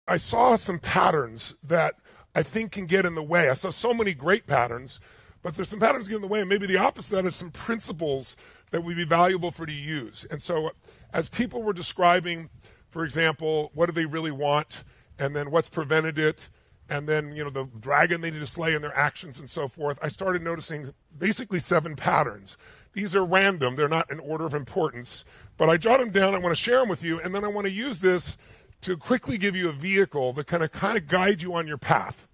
I saw some patterns that I think can get in the way. I saw so many great patterns, but there's some patterns that get in the way, and maybe the opposite of that is some principles that would be valuable for you to use. And so as people were describing, for example, what do they really want, and then what's prevented it, and then, the dragon they need to slay in their actions and so forth, I started noticing basically 7 patterns. These are random. They're not in order of importance, but I jot them down. I want to share them with you, and then I want to use this to quickly give you a vehicle that kind of guide you on your path.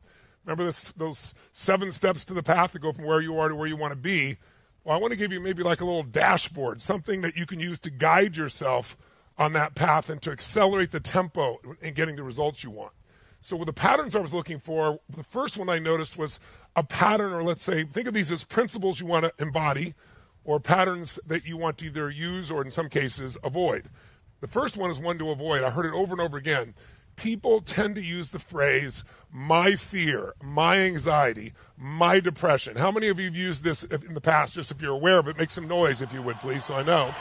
Remember those 7 steps to the path to go from where you are to where you want to be? Well, I want to give you maybe like a little dashboard, something that you can use to guide yourself on that path and to accelerate the tempo in getting the results you want. So with the patterns I was looking for, the first one I noticed was a pattern, or let's say, think of these as principles you want to embody, or patterns that you want to either use or in some cases avoid. The first one is one to avoid. I heard it over and over again. People tend to use the phrase, my fear, my anxiety, my depression. How many of you have used this in the past? Just if you're aware of it, make some noise if you would, please, so I know.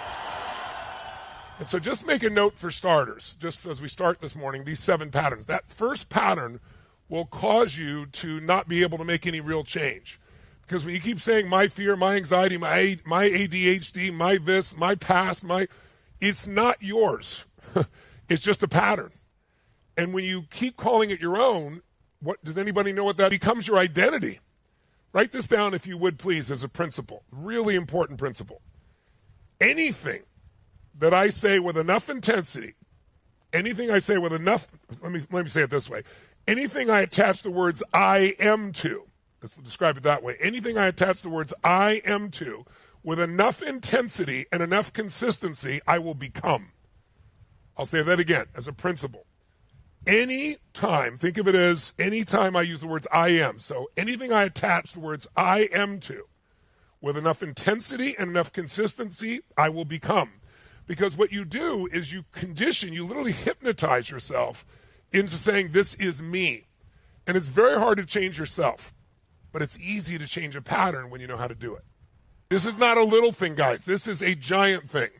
And so just make a note for starters, just as we start this morning, these 7 patterns. That first pattern will cause you to not be able to make any real change. Because when you keep saying my fear, my anxiety, my ADHD, my this, my past, it's not yours. It's just a pattern. And when you keep calling it your own, does anybody know what that becomes? Your identity. Write this down if you would, please, as a principle. Really important principle. Anything that I say with enough intensity, anything I say with enough, let me say it this way. Anything I attach the words I am to, let's describe it that way. Anything I attach the words I am to with enough intensity and enough consistency, I will become. I'll say that again as a principle. Any time, think of it as any time I use the words I am. So anything I attach the words I am to with enough intensity and enough consistency, I will become. Because what you do is you literally hypnotize yourself into saying, this is me. And it's very hard to change yourself, but it's easy to change a pattern when you know how to do it. This is not a little thing, guys. This is a giant thing.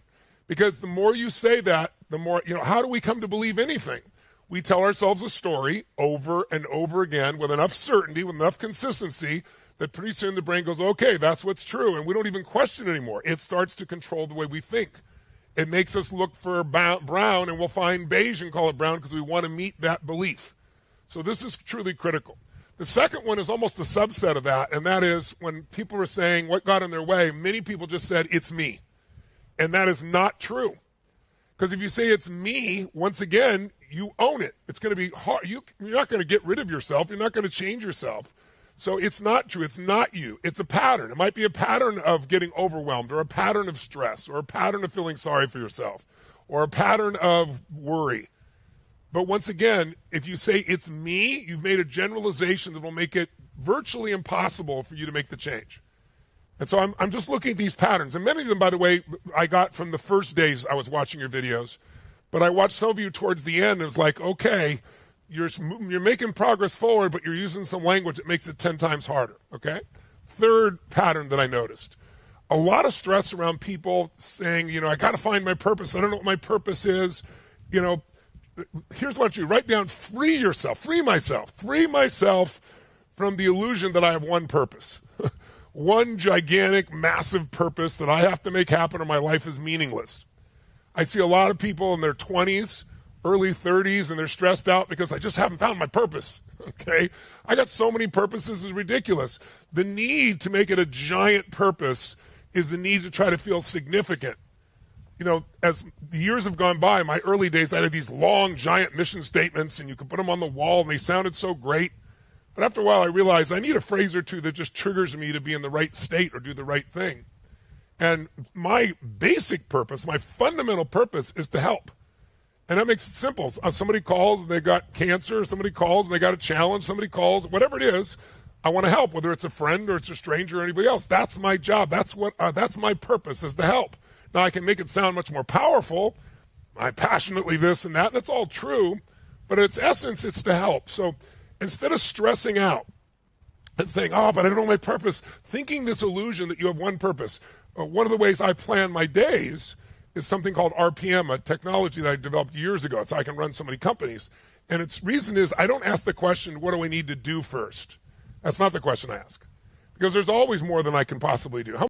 Because the more you say that, the more, how do we come to believe anything? We tell ourselves a story over and over again with enough certainty, with enough consistency, that pretty soon the brain goes, okay, that's what's true. And we don't even question it anymore. It starts to control the way we think. It makes us look for brown, and we'll find beige and call it brown because we want to meet that belief. So this is truly critical. The second one is almost a subset of that, and that is when people are saying what got in their way, many people just said, it's me. And that is not true. Because if you say it's me, once again, you own it. It's going to be hard. You're not going to get rid of yourself. You're not going to change yourself. So it's not true. It's not you. It's a pattern. It might be a pattern of getting overwhelmed, or a pattern of stress, or a pattern of feeling sorry for yourself, or a pattern of worry. But once again, if you say it's me, you've made a generalization that will make it virtually impossible for you to make the change. And so I'm just looking at these patterns. And many of them, by the way, I got from the first days I was watching your videos. But I watched some of you towards the end, and it's like, okay, you're making progress forward, but you're using some language that makes it 10 times harder, okay? Third pattern that I noticed. A lot of stress around people saying, I got to find my purpose. I don't know what my purpose is. Here's what you write down: free yourself, free myself from the illusion that I have one purpose. One gigantic, massive purpose that I have to make happen or my life is meaningless. I see a lot of people in their 20s, early 30s, and they're stressed out because I just haven't found my purpose, okay? I got so many purposes, it's ridiculous. The need to make it a giant purpose is the need to try to feel significant. As the years have gone by, my early days, I had these long, giant mission statements, and you could put them on the wall, and they sounded so great. But after a while, I realized I need a phrase or two that just triggers me to be in the right state or do the right thing. And my basic purpose, my fundamental purpose, is to help. And that makes it simple. Somebody calls and they got cancer, somebody calls and they got a challenge, somebody calls, whatever it is, I want to help, whether it's a friend or it's a stranger or anybody else. That's my job. That's my purpose, is to help. Now, I can make it sound much more powerful. I passionately this and that. That's all true. But in its essence, it's to help. So instead of stressing out and saying, but I don't know my purpose, thinking this illusion that you have one purpose. One of the ways I plan my days is something called RPM, a technology that I developed years ago. It's how I can run so many companies. And its reason is I don't ask the question, what do I need to do first? That's not the question I ask. Because there's always more than I can possibly do.